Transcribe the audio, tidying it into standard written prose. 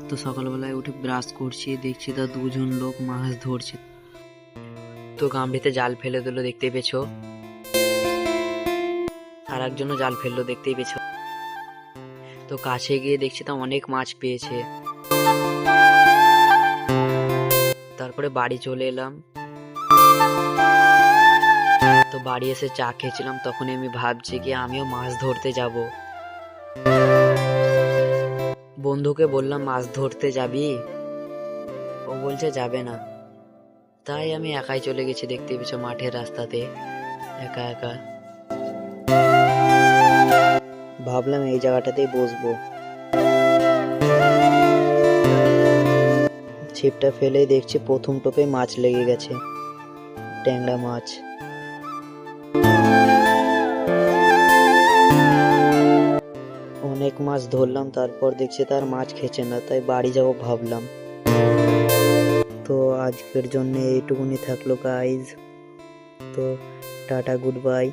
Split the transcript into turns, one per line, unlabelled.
তো সকালবেলায় উঠে ব্রাশ করছি, দেখছি তা দুজন লোক মাছ ধরছে। তো গামড়িতে জাল ফেলে দিল, দেখতেই পেছো। আর একজনও জাল ফেললো, দেখতেই পেছো। তো কাছে গিয়ে দেখছি তা অনেক মাছ পেয়েছে। তারপরে বাড়ি চলে এলাম। তো বাড়ি এসে চা খেয়েছিলাম, তখনই আমি ভাবছি কি আমিও মাছ ধরতে যাব। বন্ধুকে বললাম মাছ ধরতে যাবি, ও বলছে যাবে না। তাই আমি একাই চলে গেছি, দেখতে পেছো, মাঠের রাস্তাতে একা একা। ভাবলাম এই জায়গাটাতেই বসবো। ছিপটা ফেলেই দেখছি প্রথম টোপে মাছ লেগে গেছে, ট্যাংরা মাছ। অনেক মাছ ধরলাম, তারপর দেখছি তার মাছ খেছে না, তাই বাড়ি যাবো ভাবলাম। তো আজকের জন্য এইটুকুনি থাকলো গাইজ। তো টাটা, গুড বাই।